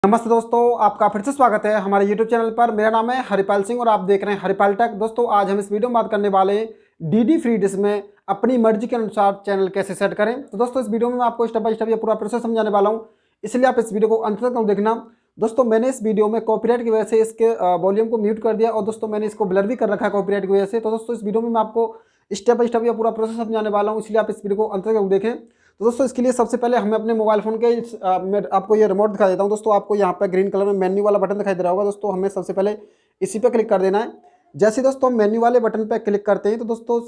नमस्ते दोस्तों, आपका फिर से स्वागत है हमारे YouTube चैनल पर। मेरा नाम है हरिपाल सिंह और आप देख रहे हैं हरिपाल टेक। दोस्तों आज हम इस वीडियो में बात करने वाले हैं डीडी फ्री डिश में अपनी मर्जी के अनुसार चैनल कैसे सेट करें। तो दोस्तों इस वीडियो में मैं आपको स्टेप बाय स्टेप ये पूरा प्रोसेस समझाने वाला हूँ, इसलिए आप इस वीडियो को अंत तक देखना। दोस्तों मैंने इस वीडियो में कॉपीराइट की वजह से इसके वॉल्यूम को म्यूट कर दिया और दोस्तों मैंने इसको ब्लर भी कर रखा है कॉपीराइट की वजह से। तो दोस्तों इस वीडियो में मैं आपको स्टेप बाय स्टेप ये पूरा प्रोसेस समझाने वाला हूँ, इसलिए आप इस वीडियो को अंत तक देखें। तो दोस्तों इसके लिए सबसे पहले हमें अपने मोबाइल फ़ोन के मैं आपको ये रिमोट दिखा देता हूँ। दोस्तों आपको यहाँ पे ग्रीन कलर में मेन्यू वाला बटन दिखाई दे रहा होगा। दोस्तों हमें सबसे पहले इसी पे क्लिक कर देना है। जैसे दोस्तों हम मेन्यू वाले बटन पे क्लिक करते हैं तो दोस्तों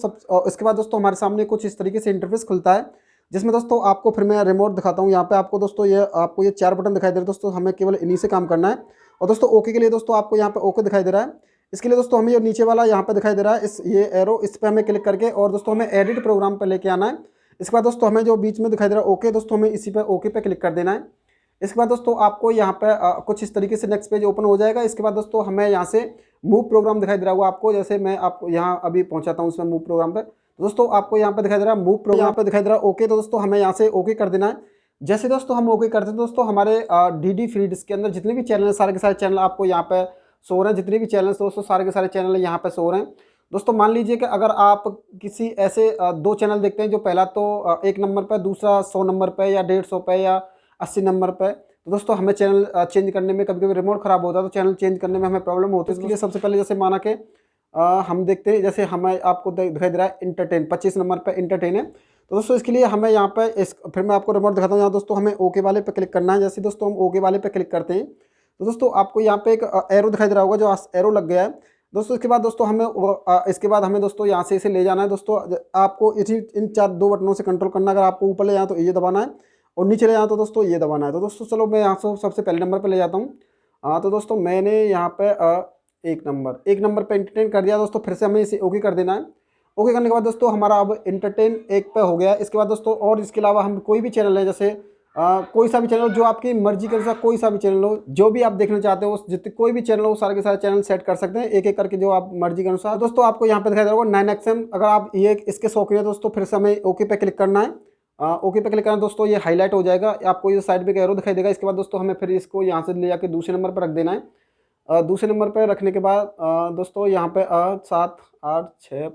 इसके बाद दोस्तों हमारे सामने कुछ इस तरीके से इंटरफेस खुलता है, जिसमें दोस्तों आपको फिर मैं रिमोट दिखाता हूँ। यहाँ पे आपको दोस्तों ये 4 बटन दिखाई दे रहे हैं। दोस्तों हमें केवल इन्हीं से काम करना है। और दोस्तों ओके के लिए दोस्तों आपको यहाँ पे ओके दिखाई दे रहा है। इसके लिए दोस्तों हमें ये नीचे वाला यहाँ पे दिखाई दे रहा है, ये एरो, इस पर हमें क्लिक करके और दोस्तों हमें एडिट प्रोग्राम पर लेके आना है। इसके बाद दोस्तों हमें जो बीच में दिखाई दे रहा है ओके, दोस्तों हमें इसी पे ओके पे क्लिक कर देना है। इसके बाद दोस्तों आपको यहाँ पे कुछ इस तरीके से नेक्स्ट पेज ओपन हो जाएगा। इसके बाद दोस्तों हमें यहाँ से मूव प्रोग्राम दिखाई दे रहा होगा आपको, जैसे मैं आपको यहाँ अभी पहुँचाता हूँ इसमें मूव प्रोग्राम पे। तो दोस्तों आपको यहाँ पे दिखाई दे रहा है मूव प्रोग्राम, यहाँ पे दिखाई दे रहा है ओके। तो दोस्तों हमें यहाँ से ओके कर देना है। जैसे दोस्तों हम ओके करते हैं दोस्तों हमारे डीडी फ्री डिश के अंदर जितने भी चैनल हैं सारे के सारे चैनल आपको यहाँ पे शो हो रहे हैं। जितने भी चैनल दोस्तों सारे के सारे चैनल यहाँ पे शो हो रहे हैं। दोस्तों मान लीजिए कि अगर आप किसी ऐसे 2 चैनल देखते हैं, जो पहला तो 1 नंबर पर, दूसरा 100 नंबर पर या 150 पे या 80 नंबर पर, तो दोस्तों हमें चैनल चेंज करने में कभी कभी रिमोट ख़राब होता है, तो चैनल चेंज करने में हमें प्रॉब्लम होती है। इसके लिए सबसे पहले जैसे माना कि हम देखते हैं, जैसे हमें आपको दिखाई दे रहा है इंटरटेन, 25 नंबर पर इंटरटेन है। तो दोस्तों इसके लिए हमें यहाँ पर फिर मैं आपको रिमोट दिखाता हूँ। यहाँ दोस्तों हमें ओके वाले पे क्लिक करना है। जैसे दोस्तों हम ओके वाले पे क्लिक करते हैं तो दोस्तों आपको यहाँ पे एक एरो दिखाई दे रहा होगा, जो एरो लग गया है दोस्तों। इसके बाद दोस्तों हमें दोस्तों यहाँ से इसे ले जाना है। दोस्तों आपको इन 2 बटनों से कंट्रोल करना है। अगर आपको ऊपर ले जाना तो ये दबाना है और नीचे ले जाना तो दोस्तों ये दबाना है। तो दोस्तों चलो मैं यहाँ से सबसे पहले नंबर पर ले जाता हूँ। तो दोस्तों मैंने यहाँ पे 1 नंबर पे इंटरटेन कर दिया। दोस्तों फिर से हमें इसे ओके कर देना है। ओके करने के बाद दोस्तों हमारा अब इंटरटेन 1 पे हो गया। इसके बाद दोस्तों और इसके अलावा हम कोई भी चैनल है, जैसे कोई सा भी चैनल जो आपकी मर्जी के अनुसार, कोई सा भी चैनल हो, जो भी आप देखना चाहते हो, जितने कोई भी चैनल हो सारे के सारे चैनल सेट कर सकते हैं एक एक करके, जो आप मर्जी के अनुसार। दोस्तों आपको यहाँ पे दिखाई दे रहा होगा 9XM। अगर आप ये इसके शौकीन है दोस्तों फिर से हमें ओके पे क्लिक करना है। ओके पे क्लिक करना दोस्तों ये हाईलाइट हो जाएगा, आपको ये साइड पे एरो दिखाई देगा। इसके बाद दोस्तों हमें फिर इसको यहाँ से ले जाकर दूसरे नंबर पर रख देना है। दूसरे नंबर पर रखने के बाद दोस्तों यहाँ पे 7 8 6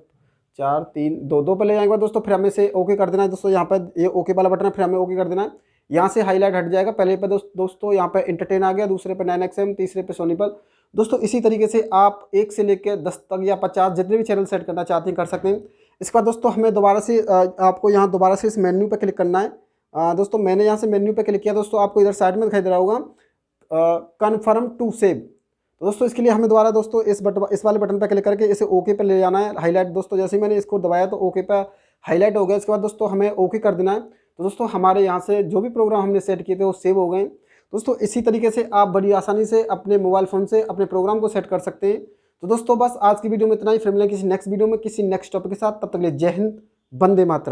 4 3 2 पे ले जाएंगे बाद दोस्तों फिर हमें से ओके कर देना है। दोस्तों यहाँ पे ये ओके वाला बटन है, फिर हमें ओके कर देना है। यहाँ से हाईलाइट हट जाएगा। पहले पे दोस्तों यहाँ पे इंटरटेन आ गया, दूसरे पे 9XM, तीसरे पे सोनीपल। दोस्तों इसी तरीके से आप 1 से लेकर 10 तक या 50 जितने भी चैनल सेट करना चाहते हैं कर सकते हैं। इसके बाद दोस्तों हमें दोबारा से आपको यहाँ दोबारा से इस मेन्यू पे क्लिक करना है। दोस्तों मैंने यहाँ से मेन्यू पे क्लिक किया। दोस्तों आपको इधर साइड में दिखाई दे रहा होगा कन्फर्म टू सेव। तो दोस्तों इसके लिए हमें दोबारा दोस्तों इस वाले बटन पर क्लिक करके इसे ओके पे ले जाना है। हाईलाइट दोस्तों जैसे ही मैंने इसको दबाया तो ओके पे हाईलाइट हो गया। इसके बाद दोस्तों हमें ओके कर देना है। तो दोस्तों हमारे यहाँ से जो भी प्रोग्राम हमने सेट किए थे वो सेव हो गए। दोस्तों इसी तरीके से आप बड़ी आसानी से अपने मोबाइल फ़ोन से अपने प्रोग्राम को सेट कर सकते हैं। तो दोस्तों बस आज की वीडियो में इतना ही। फिर मिलेंगे किसी नेक्स्ट वीडियो में किसी नेक्स्ट टॉपिक के साथ। तब तक के लिए जय हिंद, वंदे मातरम।